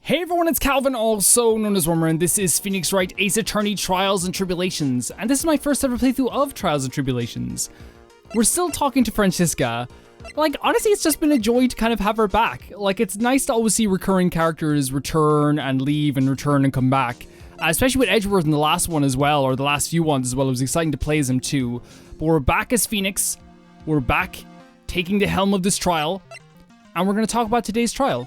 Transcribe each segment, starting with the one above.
Hey everyone, it's Calvin, also known as Wormer, and this is Phoenix Wright Ace Attorney Trials and Tribulations, and this is my first ever playthrough of Trials and Tribulations. We're still talking to Francisca. Like, honestly, it's just been a joy to kind of have her back. Like, it's nice to always see recurring characters return and leave and return and come back. Especially with Edgeworth in the last one as well, or the last few ones as well. It was exciting to play as him too. But we're back as Phoenix. We're back taking the helm of this trial. And we're going to talk about today's trial.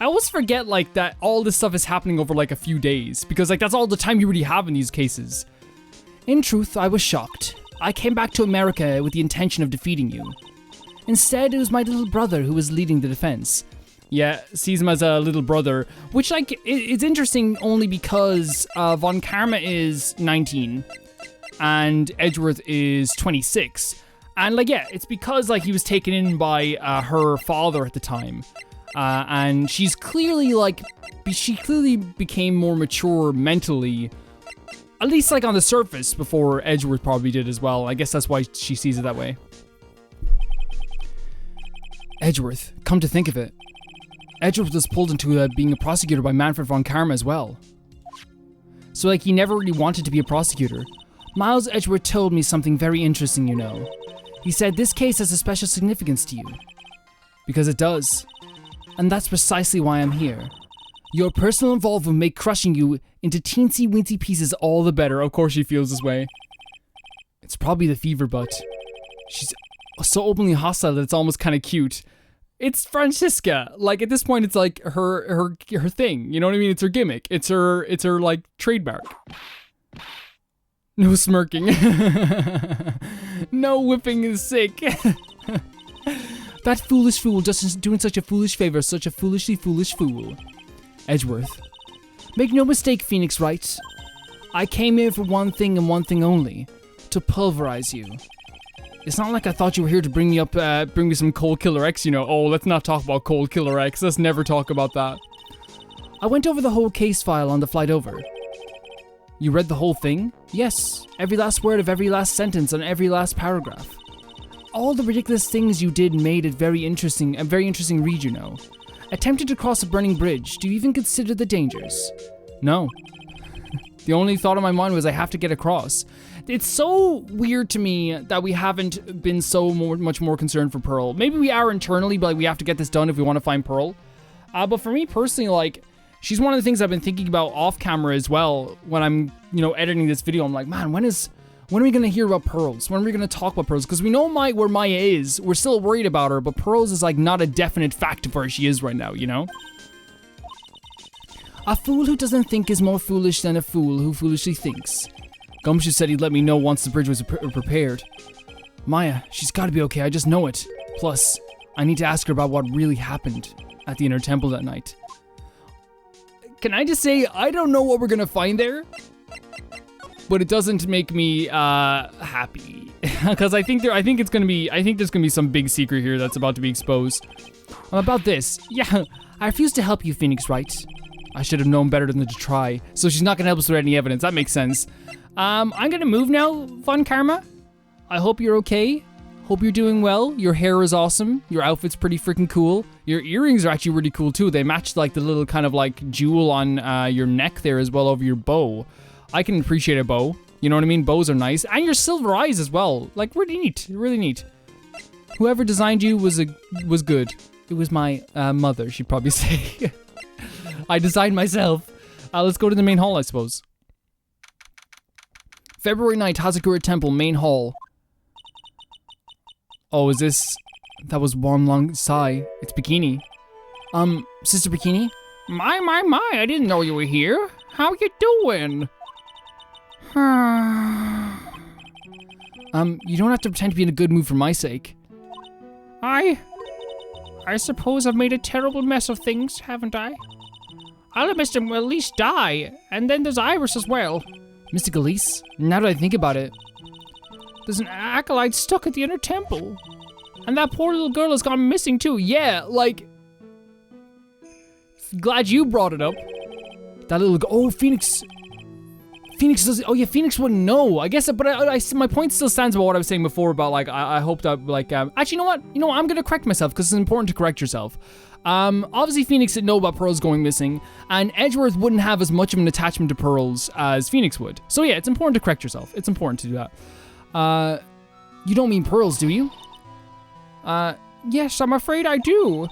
I always forget, like, that all this stuff is happening over, like, a few days. Because, like, that's all the time you really have in these cases. In truth, I was shocked. I came back to America with the intention of defeating you. Instead, it was my little brother who was leading the defense. Yeah, sees him as a little brother. Which, like, it's interesting only because Von Karma is 19. And Edgeworth is 26. And, like, yeah, it's because, like, he was taken in by her father at the time. And she's clearly, like, she clearly became more mature mentally, at least, like, on the surface, before Edgeworth probably did as well. I guess that's why she sees it that way. Edgeworth, come to think of it, Edgeworth was pulled into being a prosecutor by Manfred von Karma as well. So, like, he never really wanted to be a prosecutor. Miles Edgeworth told me something very interesting, you know. He said this case has a special significance to you. Because it does. And that's precisely why I'm here. Your personal involvement may crushing you into teensy-weensy pieces all the better. Of course she feels this way. It's probably the fever, but she's so openly hostile that it's almost kind of cute. It's Francisca. Like, at this point, it's like her thing. You know what I mean? It's her gimmick. It's her like trademark. No smirking. No whipping is sick. That foolish fool just doing such a foolish favor, such a foolishly foolish fool. Edgeworth. Make no mistake, Phoenix Wright. I came here for one thing and one thing only. To pulverize you. It's not like I thought you were here to bring me some Cold Killer X, you know. Oh, let's not talk about Cold Killer X. Let's never talk about that. I went over the whole case file on the flight over. You read the whole thing? Yes. Every last word of every last sentence on every last paragraph. All the ridiculous things you did made it very interesting read, you know. Attempted to cross a burning bridge. Do you even consider the dangers? No. The only thought on my mind was I have to get across. It's so weird to me that we haven't been so much more concerned for Pearl. Maybe we are internally, but like, we have to get this done if we want to find Pearl. But for me personally, like, she's one of the things I've been thinking about off camera as well. When I'm, you know, editing this video, I'm like, man, when are we going to hear about Pearls? When are we going to talk about Pearls? Because we know where Maya is. We're still worried about her, but Pearls is like not a definite fact of where she is right now, you know? A fool who doesn't think is more foolish than a fool who foolishly thinks. Gumshoe said he'd let me know once the bridge was prepared. Maya, she's got to be okay, I just know it. Plus, I need to ask her about what really happened at the Inner Temple that night. Can I just say, I don't know what we're going to find there? But it doesn't make me happy, because I think there's gonna be some big secret here that's about to be exposed. About this, yeah, I refuse to help you, Phoenix Wright. I should have known better than to try. So she's not gonna help us with any evidence. That makes sense. I'm gonna move now, Von Karma. I hope you're okay. Hope you're doing well. Your hair is awesome. Your outfit's pretty freaking cool. Your earrings are actually really cool too. They match like the little kind of like jewel on your neck there as well over your bow. I can appreciate a bow. You know what I mean? Bows are nice. And your silver eyes as well. Like, really neat. Really neat. Whoever designed you was good. It was my mother, she'd probably say. I designed myself. Let's go to the main hall, I suppose. February 9th, Hazakura Temple, main hall. Oh, is this... That was one long sigh. It's Bikini. Sister Bikini? My, I didn't know you were here. How you doing? You don't have to pretend to be in a good mood for my sake. I suppose I've made a terrible mess of things, haven't I? I'll have Mr. Elise die, and then there's Iris as well. Mr. Elise? Now that I think about it. There's an acolyte stuck at the Inner Temple. And that poor little girl has gone missing too. Yeah, like... Glad you brought it up. That little... Oh, Phoenix Phoenix does. Oh yeah, Phoenix wouldn't know. I guess, but my point still stands about what I was saying before about like I hope that like actually, you know what? You know what? I'm gonna correct myself because it's important to correct yourself. Obviously Phoenix didn't know about Pearls going missing, and Edgeworth wouldn't have as much of an attachment to Pearls as Phoenix would. So yeah, it's important to correct yourself. It's important to do that. You don't mean Pearls, do you? Yes, I'm afraid I do.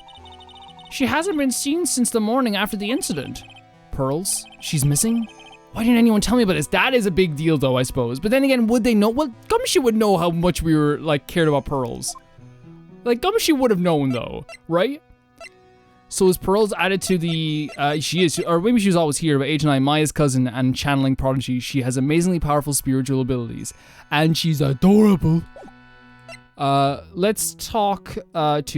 She hasn't been seen since the morning after the incident. Pearls? She's missing? Why didn't anyone tell me about this? That is a big deal though, I suppose. But then again, would they know? Well, Gumshoe would know how much we were, like, cared about Pearls. Like, Gumshoe would have known though, right? So is Pearls added to the, she is, or maybe she was always here, but Age 9, Maya's cousin and channeling prodigy. She has amazingly powerful spiritual abilities. And she's adorable. Let's talk, to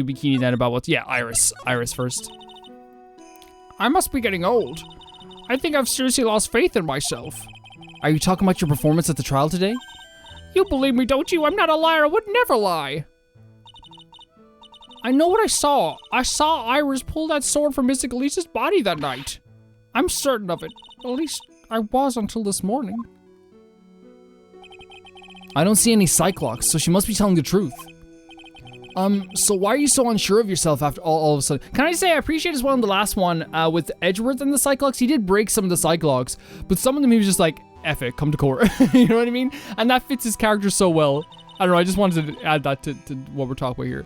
Bikini then about what's, yeah, Iris. Iris first. I must be getting old. I think I've seriously lost faith in myself. Are you talking about your performance at the trial today? You believe me, don't you? I'm not a liar. I would never lie. I know what I saw. I saw Iris pull that sword from Mystic Elise's body that night. I'm certain of it. At least I was until this morning. I don't see any Cyclops, so she must be telling the truth. So why are you so unsure of yourself after all of a sudden? Can I say I appreciate as well in the last one, with Edgeworth and the Cyclops, he did break some of the Cyclops, but some of them he was just like, F it, come to court. You know what I mean? And that fits his character so well. I don't know, I just wanted to add that to what we're talking about here.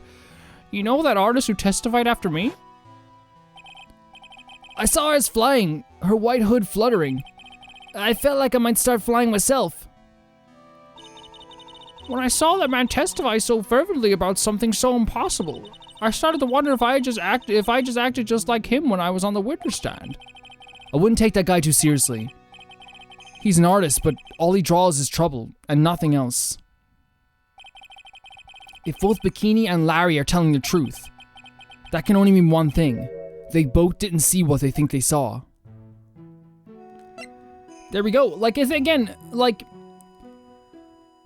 You know that artist who testified after me? I saw her as flying, her white hood fluttering. I felt like I might start flying myself. When I saw that man testify so fervently about something so impossible, I started to wonder if I just acted just like him when I was on the witness stand. I wouldn't take that guy too seriously. He's an artist, but all he draws is trouble, and nothing else. If both Bikini and Larry are telling the truth, that can only mean one thing. They both didn't see what they think they saw. There we go. Like, again, like,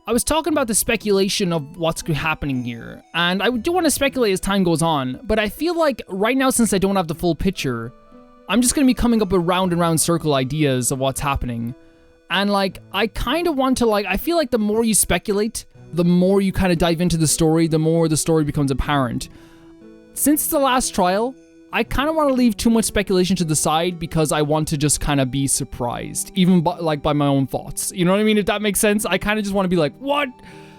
I was talking about the speculation of what's happening here, and I do want to speculate as time goes on, but I feel like right now, since I don't have the full picture, I'm just going to be coming up with round and round circle ideas of what's happening. And like, I kind of want to like, I feel like the more you speculate, the more you kind of dive into the story, the more the story becomes apparent. Since the last trial, I kind of want to leave too much speculation to the side because I want to just kind of be surprised, even by my own thoughts. You know what I mean? If that makes sense, I kind of just want to be like, what?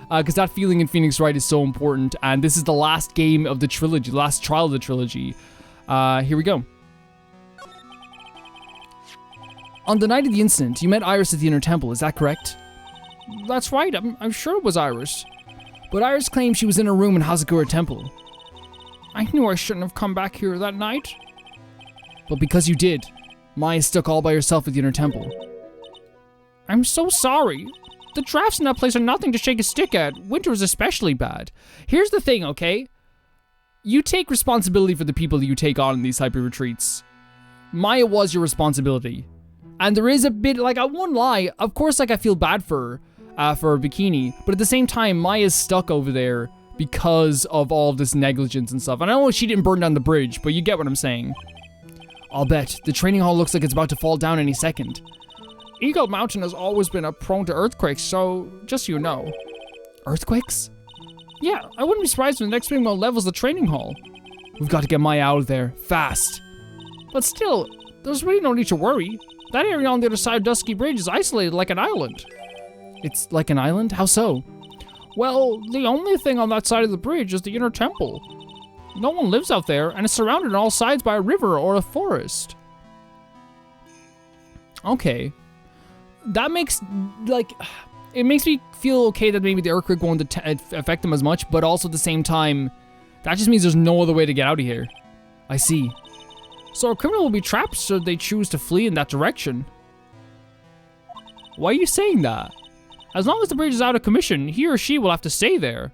Because that feeling in Phoenix Wright is so important, and this is the last game of the trilogy, last trial of the trilogy. Here we go. On the night of the incident, you met Iris at the Inner Temple, is that correct? That's right, I'm sure it was Iris. But Iris claimed she was in her room in Hazakura Temple. I knew I shouldn't have come back here that night. But because you did, Maya stuck all by herself at the Inner Temple. I'm so sorry. The drafts in that place are nothing to shake a stick at. Winter is especially bad. Here's the thing, okay? You take responsibility for the people that you take on in these type of retreats. Maya was your responsibility. And there is a bit, like, I won't lie, of course, like, I feel bad for Bikini, but at the same time, Maya's stuck over there because of all of this negligence and stuff. And I know she didn't burn down the bridge, but you get what I'm saying. I'll bet. The training hall looks like it's about to fall down any second. Eagle Mountain has always been prone to earthquakes, so just so you know. Earthquakes? Yeah, I wouldn't be surprised when the next windmill levels the training hall. We've got to get Maya out of there, fast. But still, there's really no need to worry. That area on the other side of Dusky Bridge is isolated like an island. It's like an island? How so? Well, the only thing on that side of the bridge is the Inner Temple. No one lives out there, and it's surrounded on all sides by a river or a forest. Okay. That makes, like, it makes me feel okay that maybe the earthquake won't affect them as much, but also at the same time, that just means there's no other way to get out of here. I see. So a criminal will be trapped should they choose to flee in that direction. Why are you saying that? As long as the bridge is out of commission, he or she will have to stay there.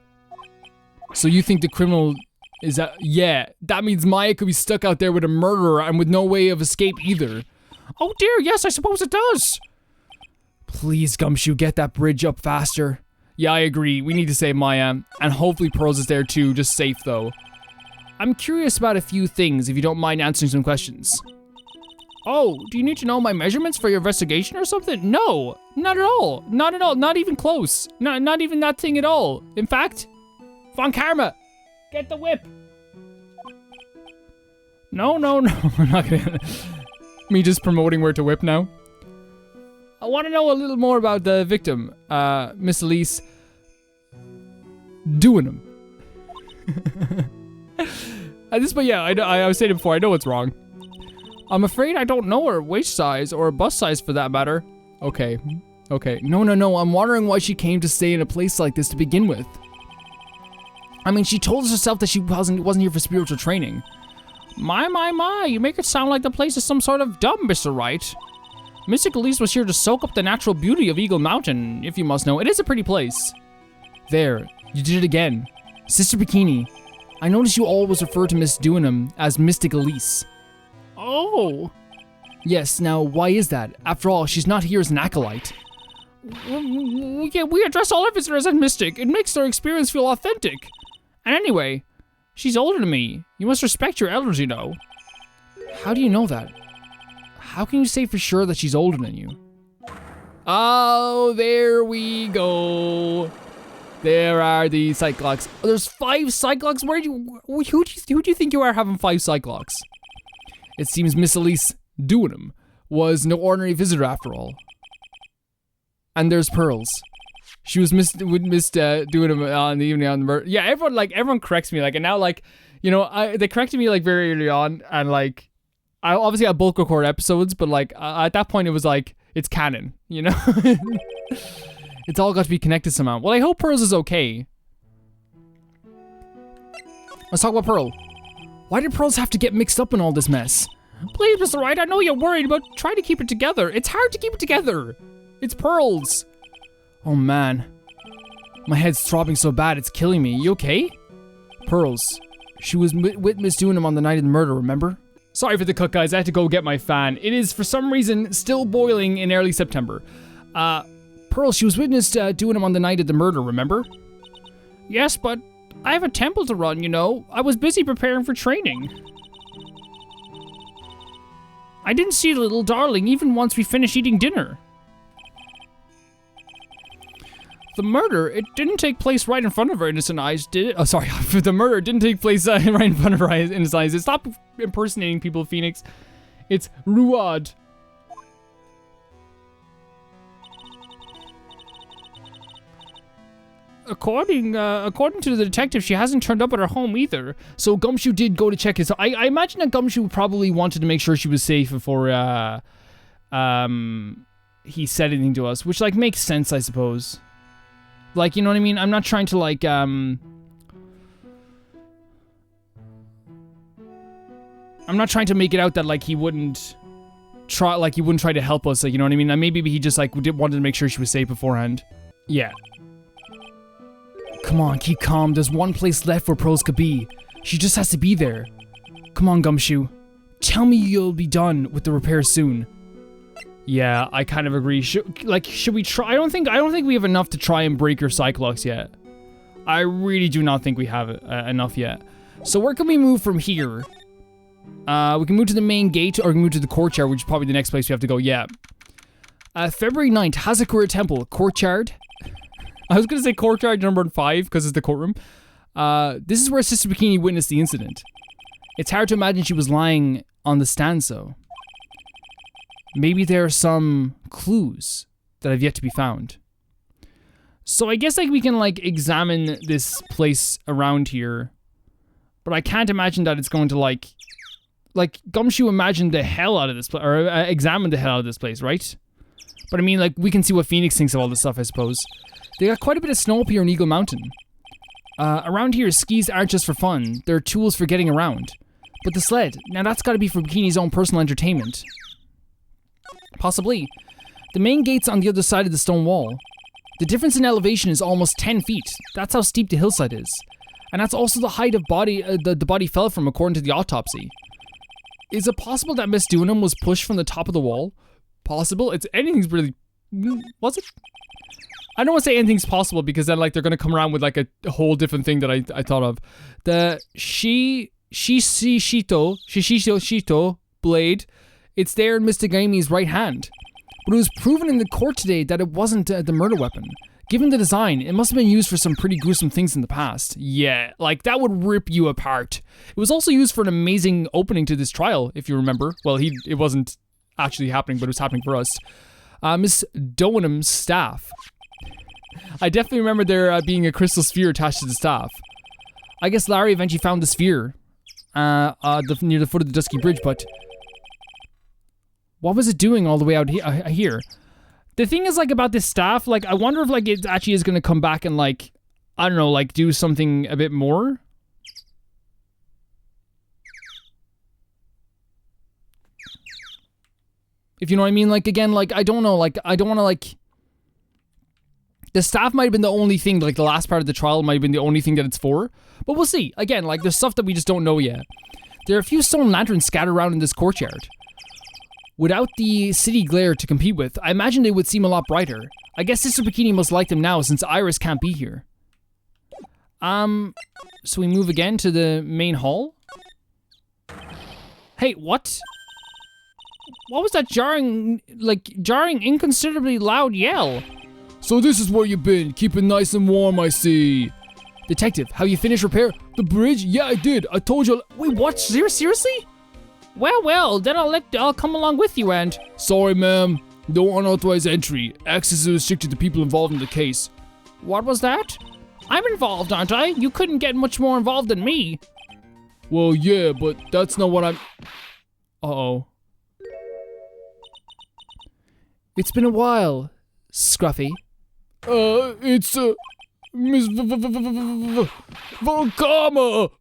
So you think the criminal is that? Yeah, that means Maya could be stuck out there with a murderer and with no way of escape either. Oh dear, yes, I suppose it does. Please, Gumshoe, get that bridge up faster. Yeah, I agree. We need to save Maya. And hopefully Pearls is there too, just safe though. I'm curious about a few things, if you don't mind answering some questions. Oh, do you need to know my measurements for your investigation or something? No, not at all. Not at all. Not even close. Not even that thing at all. In fact, Von Karma, get the whip. No. I'm not gonna. Me just promoting where to whip now. I want to know a little more about the victim, Miss Elise Doing At this point, yeah, I was saying it before. I know it's wrong. I'm afraid I don't know her waist size or bust size for that matter. Okay. No. I'm wondering why she came to stay in a place like this to begin with. I mean, she told us herself that she wasn't here for spiritual training. My, you make it sound like the place is some sort of dumb, Mr. Wright. Mystic Elise was here to soak up the natural beauty of Eagle Mountain, if you must know. It is a pretty place. There, you did it again. Sister Bikini, I notice you always refer to Miss Doinham as Mystic Elise. Oh. Yes, now why is that? After all, she's not here as an acolyte. We address all our visitors as Mystic. It makes their experience feel authentic. And anyway, she's older than me. You must respect your elders, you know. How do you know that? How can you say for sure that she's older than you? Oh, there we go. There are the Cyclops. Oh, there's 5 Cyclops? Who do you think you are having 5 Cyclops? It seems Miss Elise Doinham was no ordinary visitor after all. And there's Pearls. She was Miss Doinham on the evening on the murder. Yeah, everyone corrects me, and now, they corrected me, very early on, and, I obviously had bulk record episodes, but, at that point, it was, it's canon, you know? It's all got to be connected somehow. Well, I hope Pearls is okay. Let's talk about Pearl. Why did Pearls have to get mixed up in all this mess? Please, Mr. Wright, I know you're worried, but try to keep it together. It's hard to keep it together. It's Pearls. Oh, man. My head's throbbing so bad, it's killing me. You okay? Pearls. She was with Miss Doinham on the night of the murder, remember? Sorry for the cut, guys. I had to go get my fan. It is, for some reason, still boiling in early September. Pearl, she was with Miss Doinham on the night of the murder, remember? Yes, but I have a temple to run, you know. I was busy preparing for training. I didn't see the little darling even once we finished eating dinner. The murder, it didn't take place right in front of her innocent eyes, did it? Oh, sorry. The murder didn't take place right in front of her innocent eyes. Stop impersonating people, Phoenix. It's Ruad. According to the detective, she hasn't turned up at her home either. So Gumshoe did go to check his. I imagine that Gumshoe probably wanted to make sure she was safe before he said anything to us, which makes sense, I suppose. You know what I mean? I'm not trying to I'm not trying to make it out that he wouldn't try to help us, you know what I mean? Maybe he just wanted to make sure she was safe beforehand. Yeah. Come on, keep calm. There's one place left where Pearls could be. She just has to be there. Come on, Gumshoe. Tell me you'll be done with the repairs soon. Yeah, I kind of agree. Should we try? I don't think we have enough to try and break her Cyclops yet. I really do not think we have enough yet. So where can we move from here? We can move to the main gate, or we can move to the Courtyard, which is probably the next place we have to go. Yeah. February 9th, Hazakura Temple, Courtyard. I was going to say Courtyard number 5 because it's the courtroom. This is where Sister Bikini witnessed the incident. It's hard to imagine she was lying on the stanzo. Maybe there are some clues that have yet to be found. So I guess we can examine this place around here. But I can't imagine that it's going to Gumshoe imagined the hell out of this place, or examined the hell out of this place, right? But I mean we can see what Phoenix thinks of all this stuff, I suppose. They got quite a bit of snow up here in Eagle Mountain. Around here, skis aren't just for fun. They're tools for getting around. But the sled, now that's gotta be for Bikini's own personal entertainment. Possibly. The main gate's on the other side of the stone wall. The difference in elevation is almost 10 feet. That's how steep the hillside is. And that's also the height of the body fell from, according to the autopsy. Is it possible that Miss Doinham was pushed from the top of the wall? Possible? Anything's really... Was it? I don't want to say anything's possible because then they're gonna come around with a whole different thing that I thought of. The Shishito blade It's there in Mr. Gamey's right hand. But it was proven in the court today that it wasn't the murder weapon. Given the design, it must have been used for some pretty gruesome things in the past. Yeah, like that would rip you apart. It was also used for an amazing opening to this trial, if you remember. Well, it wasn't actually happening, but it was happening for us. Miss Dowenham's staff. I definitely remember there being a crystal sphere attached to the staff. I guess Larry eventually found the sphere near the foot of the Dusky Bridge, but what was it doing all the way out here? The thing is, like, about this staff, like, I wonder if, like, it actually is going to come back and, like, I don't know, like, do something a bit more? If you know what I mean? Like, again, like, I don't know, like, I don't want to, like... The staff might have been the only thing, like, the last part of the trial might have been the only thing that it's for. But we'll see. Again, like, there's stuff that we just don't know yet. There are a few stone lanterns scattered around in this courtyard. Without the city glare to compete with, I imagine they would seem a lot brighter. I guess Sister Bikini must like them now since Iris can't be here. So we move again to the main hall? Hey, what? What was that jarring, inconsiderably loud yell? So this is where you've been, keeping nice and warm, I see. Detective, have you finished repair? The bridge? Yeah, I did. I told you. Wait, what? Seriously? Well, then I'll come along with you and... Sorry, ma'am. No unauthorized entry. Access is restricted to people involved in the case. What was that? I'm involved, aren't I? You couldn't get much more involved than me. Well, yeah, but that's not what I'm... Uh-oh. It's been a while, Scruffy. It's, Miss Volkama!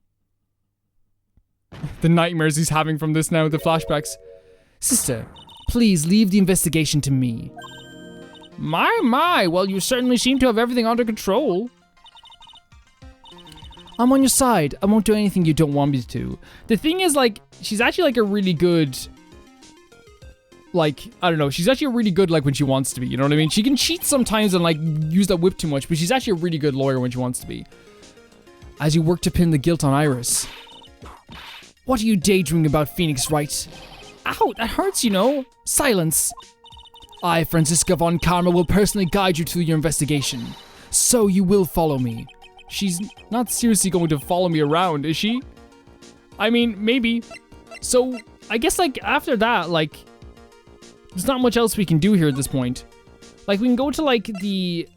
The nightmares he's having from this now, the flashbacks. Sister, please leave the investigation to me. My, well, you certainly seem to have everything under control. I'm on your side. I won't do anything you don't want me to. The thing is, like, she's actually, like, a really good... Like, I don't know, she's actually really good, like, when she wants to be, you know what I mean? She can cheat sometimes and, like, use that whip too much, but she's actually a really good lawyer when she wants to be. As you work to pin the guilt on Iris. What are you daydreaming about, Phoenix Wright? Ow, that hurts, you know. Silence. I, Franziska von Karma, will personally guide you through your investigation. So you will follow me. She's not seriously going to follow me around, is she? I mean, maybe. So, I guess, like, after that, like... There's not much else we can do here at this point. Like, we can go to, like, the,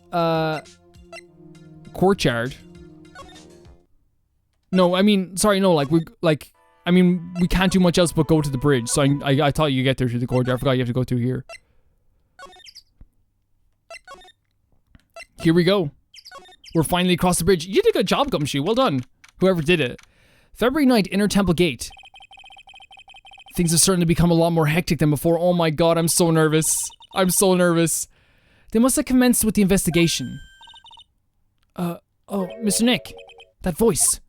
Courtyard. No, I mean, sorry, no, like, we can't do much else but go to the bridge. So I thought you get there through the Courtyard. I forgot you have to go through here. Here we go. We're finally across the bridge. You did a good job, Gumshoe. Well done. Whoever did it. February 9th, Inner Temple Gate. Things are starting to become a lot more hectic than before. Oh my god, I'm so nervous. I'm so nervous. They must have commenced with the investigation. Oh, Mr. Nick. That voice.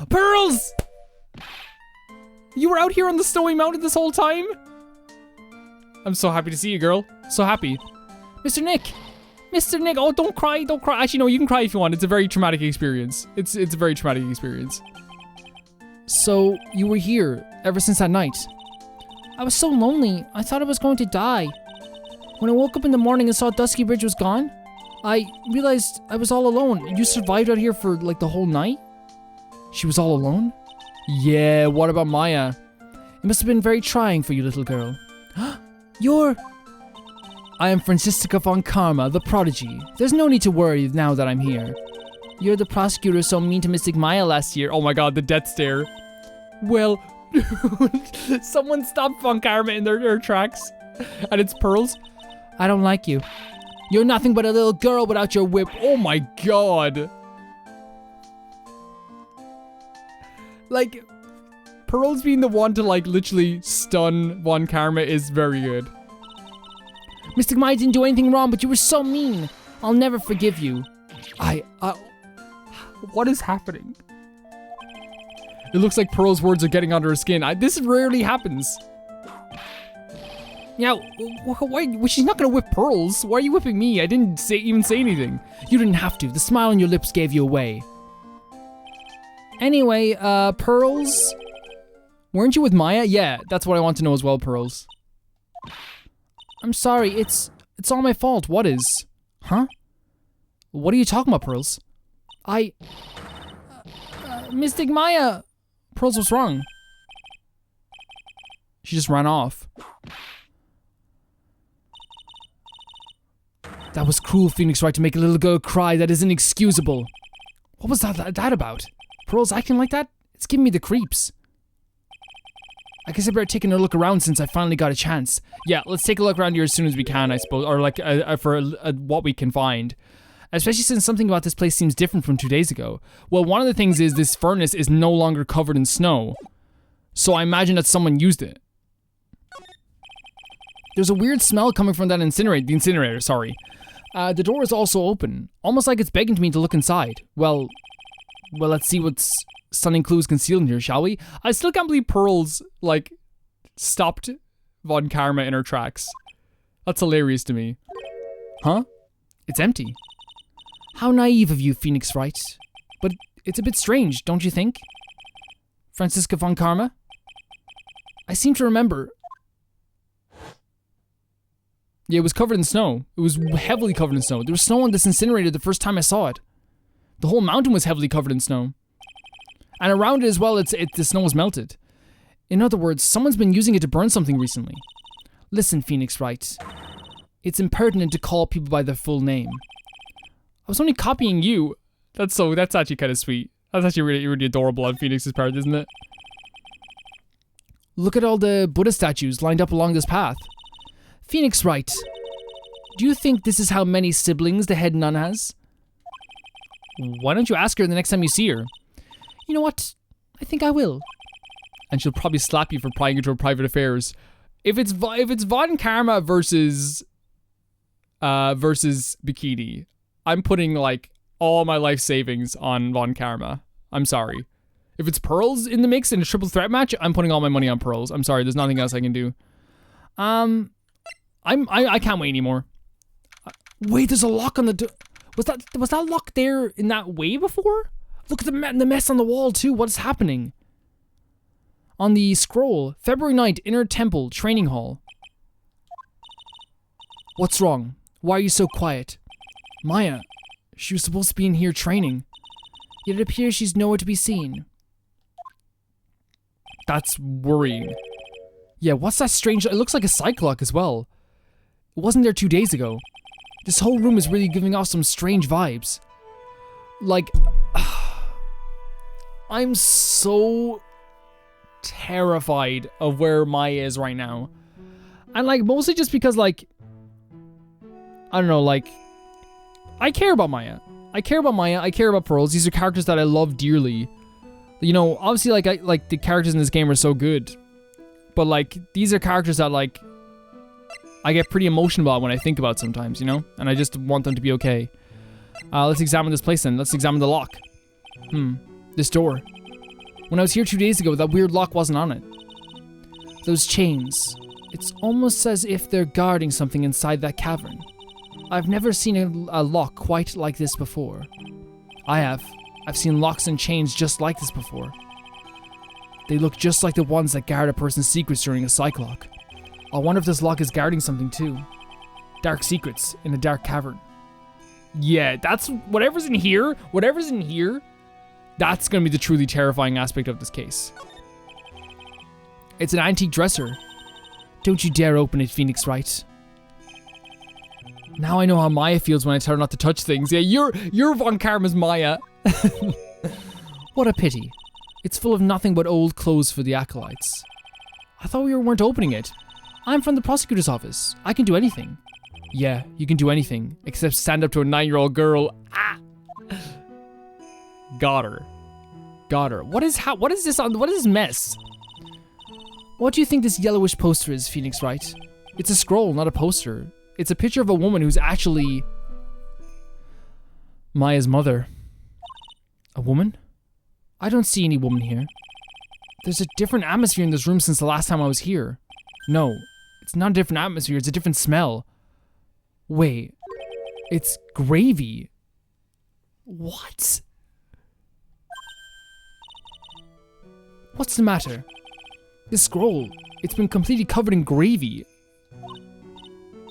Pearls! You were out here on the snowy mountain this whole time? I'm so happy to see you, girl. So happy. Mr. Nick! Mr. Nick! Oh, don't cry, don't cry. Actually, no, you can cry if you want. It's a very traumatic experience. It's a very traumatic experience. So, you were here ever since that night? I was so lonely, I thought I was going to die. When I woke up in the morning and saw Dusky Bridge was gone, I realized I was all alone. You survived out here for, like, the whole night? She was all alone? Yeah, what about Maya? It must have been very trying for you, little girl. You're... I am Franziska von Karma, the prodigy. There's no need to worry now that I'm here. You're the prosecutor so mean to Mystic Maya last year. Oh my god, the death stare. Well, someone stopped Von Karma in their tracks. And it's Pearls. I don't like you. You're nothing but a little girl without your whip. Oh my god. Like, Pearls being the one to, like, literally stun Von Karma is very good. Mystic Maya didn't do anything wrong, but you were so mean. I'll never forgive you. What is happening? It looks like Pearl's words are getting under her skin. This rarely happens. Yeah, why? She's not gonna whip Pearls. Why are you whipping me? I didn't even say anything. You didn't have to. The smile on your lips gave you away. Anyway, Pearls, Weren't you with Maya? Yeah, that's what I want to know as well, Pearls. I'm sorry, it's all my fault. What is? Huh? What are you talking about, Pearls? Mystic Maya! Pearls, what's wrong? She just ran off. That was cruel, Phoenix Wright, to make a little girl cry. That is inexcusable. What was that about? Pearls acting like that? It's giving me the creeps. I guess I better take another look around since I finally got a chance. Yeah, let's take a look around here as soon as we can, I suppose. Or like, for what we can find. Especially since something about this place seems different from 2 days ago. Well, one of the things is this furnace is no longer covered in snow. So I imagine that someone used it. There's a weird smell coming from that incinerator, sorry. The door is also open, almost like it's begging me to look inside. Well, let's see what's stunning clues concealed in here, shall we? I still can't believe Pearls, like, stopped Von Karma in her tracks. That's hilarious to me. Huh? It's empty. How naive of you, Phoenix Wright. But it's a bit strange, don't you think? Franziska Von Karma? I seem to remember. Yeah, it was covered in snow. It was heavily covered in snow. There was snow on this incinerator the first time I saw it. The whole mountain was heavily covered in snow. And around it as well, the snow was melted. In other words, someone's been using it to burn something recently. Listen, Phoenix Wright. It's impertinent to call people by their full name. I was only copying you. That's actually kind of sweet. That's actually really, really adorable on Phoenix's part, isn't it? Look at all the Buddha statues lined up along this path. Phoenix Wright, do you think this is how many siblings the head nun has? Why don't you ask her the next time you see her? You know what? I think I will. And she'll probably slap you for prying into her private affairs. If it's Von Karma versus Bikini, I'm putting like all my life savings on Von Karma. I'm sorry. If it's Pearls in the mix in a triple threat match, I'm putting all my money on Pearls. I'm sorry, there's nothing else I can do. I can't wait anymore. Wait, there's a lock on the door. Was that lock there in that way before? Look at the mess on the wall too. What is happening? On the scroll, February 9th, Inner Temple, Training Hall. What's wrong? Why are you so quiet? Maya, she was supposed to be in here training. Yet it appears she's nowhere to be seen. That's worrying. Yeah, what's that strange... It looks like a psych lock as well. It wasn't there 2 days ago. This whole room is really giving off some strange vibes. Like... I'm so terrified of where Maya is right now. And like, mostly just because like... I don't know, like... I care about Maya. I care about Pearls. These are characters that I love dearly. You know, obviously like the characters in this game are so good. But like, these are characters that like... I get pretty emotional about when I think about sometimes, you know? And I just want them to be okay. Let's examine this place then. Let's examine the lock. This door. When I was here 2 days ago, that weird lock wasn't on it. Those chains. It's almost as if they're guarding something inside that cavern. I've never seen a lock quite like this before. I have. I've seen locks and chains just like this before. They look just like the ones that guard a person's secrets during a psych lock. I wonder if this lock is guarding something too. Dark secrets in a dark cavern. Yeah, that's whatever's in here, that's gonna be the truly terrifying aspect of this case. It's an antique dresser. Don't you dare open it, Phoenix Wright. Now I know how Maya feels when I tell her not to touch things. Yeah, you're Von Karma's Maya. What a pity. It's full of nothing but old clothes for the acolytes. I thought we weren't opening it. I'm from the prosecutor's office. I can do anything. Yeah, you can do anything, except stand up to a 9-year-old girl. Ah! Got her. What is this mess? What do you think this yellowish poster is, Phoenix Wright? It's a scroll, not a poster. It's a picture of a woman who's actually Maya's mother. A woman? I don't see any woman here. There's a different atmosphere in this room since the last time I was here. No, it's not a different atmosphere, it's a different smell. Wait, it's gravy. What? What's the matter? This scroll, it's been completely covered in gravy.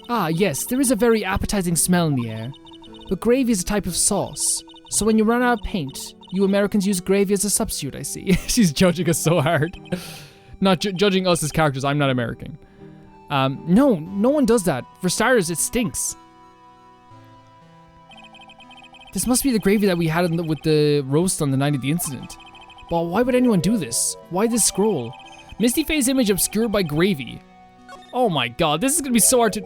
Ah, yes, there is a very appetizing smell in the air. But gravy is a type of sauce. So when you run out of paint, you Americans use gravy as a substitute, I see. She's judging us so hard. Not judging us as characters, I'm not American. No one does that. For starters, it stinks. This must be the gravy that we had with the roast on the night of the incident. But why would anyone do this? Why this scroll? Misty face image obscured by gravy. Oh my god, this is gonna be so hard to...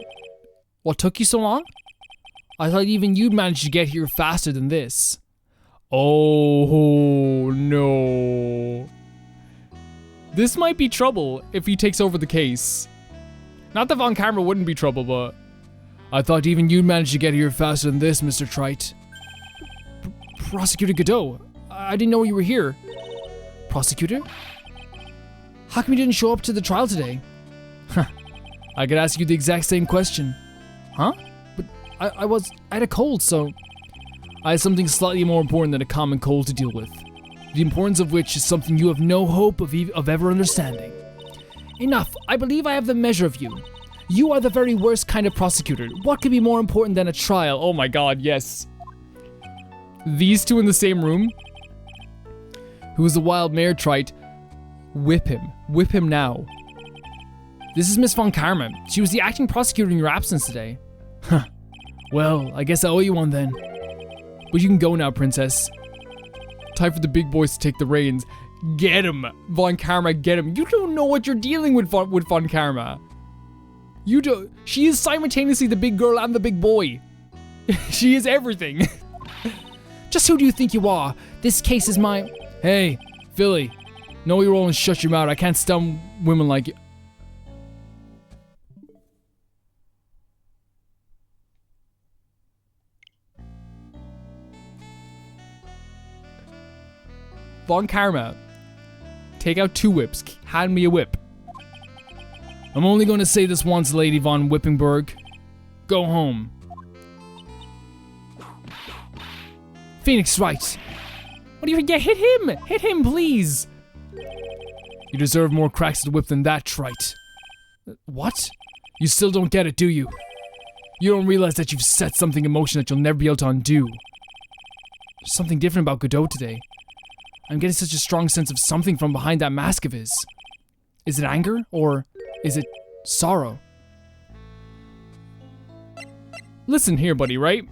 What took you so long? I thought even you'd manage to get here faster than this. Oh no. This might be trouble if he takes over the case. Not that Von Karma wouldn't be trouble, but... I thought even you'd manage to get here faster than this, Mr. Trite. Prosecutor Godot, I didn't know you were here. Prosecutor? How come you didn't show up to the trial today? Huh. I could ask you the exact same question. Huh? But I had a cold, so... I had something slightly more important than a common cold to deal with. The importance of which is something you have no hope of ever understanding. Enough, I believe I have the measure of you. You are the very worst kind of prosecutor. What could be more important than a trial? Oh my god, yes. These two in the same room? Who's the wild mare Trite? Whip him. Whip him now. This is Miss Von Karma. She was the acting prosecutor in your absence today. Huh. Well, I guess I owe you one then. But you can go now, princess. Time for the big boys to take the reins. Get him! Von Karma, get him. You don't know what you're dealing with Von Karma. You don't. She is simultaneously the big girl and the big boy. She is everything. Just who do you think you are? This case is my... Hey, Philly. Know your role and shut your mouth. I can't stun women like you. Von Karma. Take out 2 whips. Hand me a whip. I'm only going to say this once, Lady Von Whippingberg. Go home. Phoenix Wright. What do you... Yeah, hit him! Hit him, please! You deserve more cracks to the whip than that, Trite. What? You still don't get it, do you? You don't realize that you've set something in motion that you'll never be able to undo. There's something different about Godot today. I'm getting such a strong sense of something from behind that mask of his. Is it anger? Or is it sorrow? Listen here, buddy, right?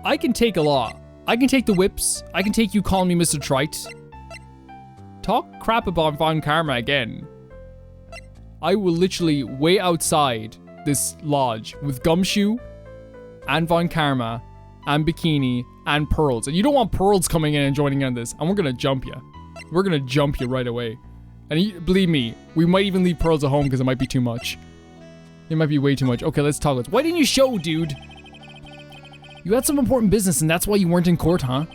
I can take a lot. I can take the whips. I can take you calling me Mr. Trite. Talk crap about Von Karma again. I will literally wait outside this lodge with Gumshoe and Von Karma and Bikini and Pearls. And you don't want Pearls coming in and joining in on this. And we're gonna jump you. We're gonna jump you right away. And believe me, we might even leave Pearls at home because it might be too much. It might be way too much. Okay, let's talk. Why didn't you show, dude? You had some important business and that's why you weren't in court, huh?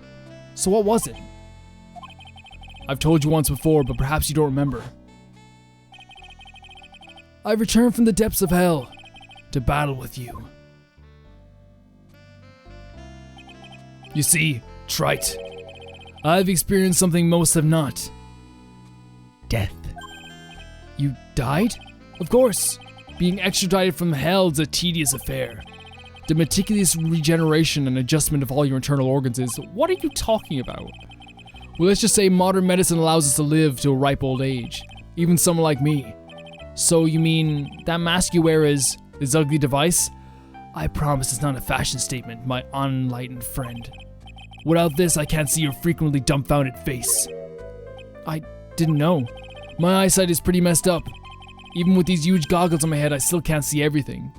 So what was it? I've told you once before, but perhaps you don't remember. I've returned from the depths of hell to battle with you. You see, Trite, I've experienced something most have not. Death. You died? Of course. Being extradited from hell is a tedious affair. The meticulous regeneration and adjustment of all your internal organs is... What are you talking about? Well, let's just say modern medicine allows us to live to a ripe old age. Even someone like me. So you mean that mask you wear is this ugly device? I promise it's not a fashion statement, my unenlightened friend. Without this, I can't see your frequently dumbfounded face. I didn't know. My eyesight is pretty messed up. Even with these huge goggles on my head, I still can't see everything.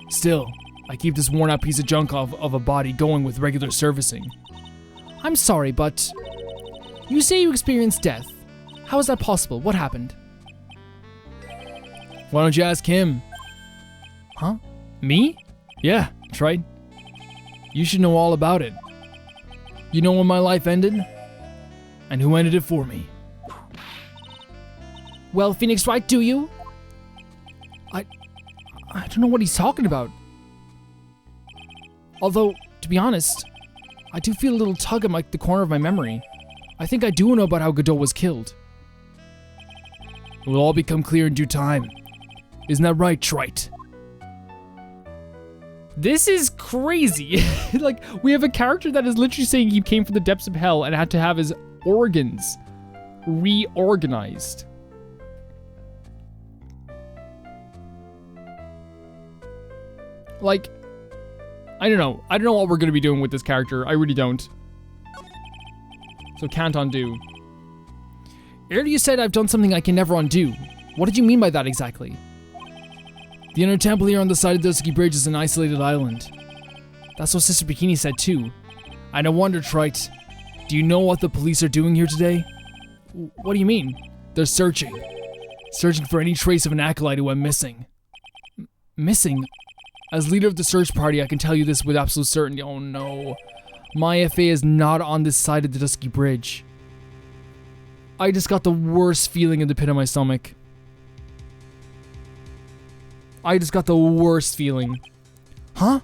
Still, I keep this worn out piece of junk of a body going with regular servicing. I'm sorry, but... You say you experienced death. How is that possible? What happened? Why don't you ask him? Huh? Me? Yeah, Trite. You should know all about it. You know when my life ended? And who ended it for me? Well, Phoenix Wright, do you? I don't know what he's talking about. Although, to be honest, I do feel a little tug at the corner of my memory. I think I do know about how Godot was killed. It will all become clear in due time. Isn't that right, Wright? This is crazy. Like, we have a character that is literally saying he came from the depths of hell and had to have his organs reorganized. Like, I don't know. I don't know what we're going to be doing with this character. I really don't. So can't undo. Earlier you said I've done something I can never undo. What did you mean by that exactly? The inner temple here on the side of the Dusky Bridge is an isolated island. That's what Sister Bikini said too. I no wonder, Wright. Do you know what the police are doing here today? What do you mean? They're searching. Searching for any trace of an acolyte who went missing. Missing? As leader of the search party, I can tell you this with absolute certainty. Oh no. My FA is not on this side of the Dusky Bridge. I just got the worst feeling in the pit of my stomach. I just got the worst feeling. Huh?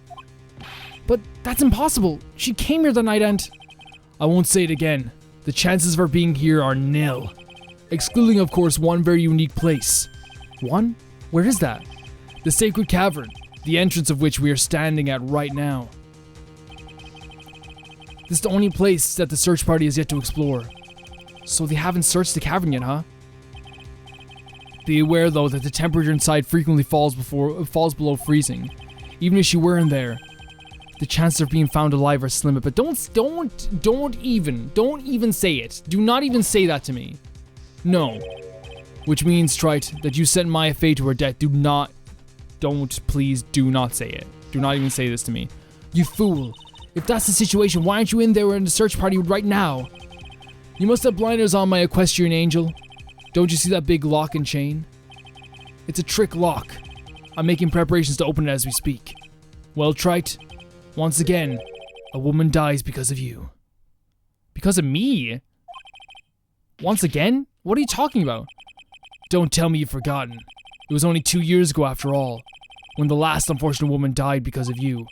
But that's impossible. She came here the night and... I won't say it again. The chances of her being here are nil. Excluding, of course, one very unique place. One? Where is that? The Sacred Cavern, the entrance of which we are standing at right now. This is the only place that the search party has yet to explore. So they haven't searched the cavern yet, huh? Be aware, though, that the temperature inside frequently falls below freezing. Even if she were in there, the chances of being found alive are slim. But don't even say it. Do not even say that to me. No. Which means, Trite, that you sent Maya Fey to her death. Please do not say it. Do not even say this to me. You fool. If that's the situation, why aren't you in there in the search party right now? You must have blinders on, my equestrian angel. Don't you see that big lock and chain? It's a trick lock. I'm making preparations to open it as we speak. Well, Trite, once again, a woman dies because of you. Because of me? Once again? What are you talking about? Don't tell me you've forgotten. It was only 2 years ago after all, when the last unfortunate woman died because of you.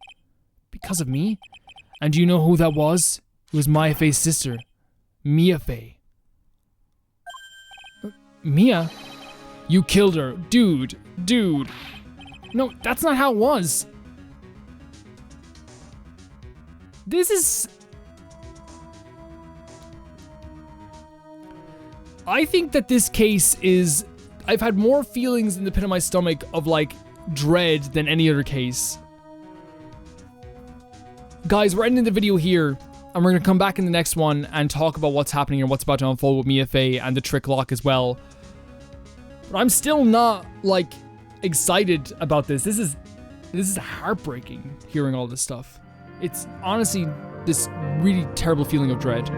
Because of me? And do you know who that was? It was Maya Fey's sister, Mia Fey. Mia? You killed her. Dude. No, that's not how it was. This is... I think that this case is... I've had more feelings in the pit of my stomach of, like, dread than any other case. Guys, we're ending the video here, and we're going to come back in the next one and talk about what's happening and what's about to unfold with Mia Fey and the trick lock as well. But I'm still not, like, excited about this. This is heartbreaking, hearing all this stuff. It's honestly this really terrible feeling of dread.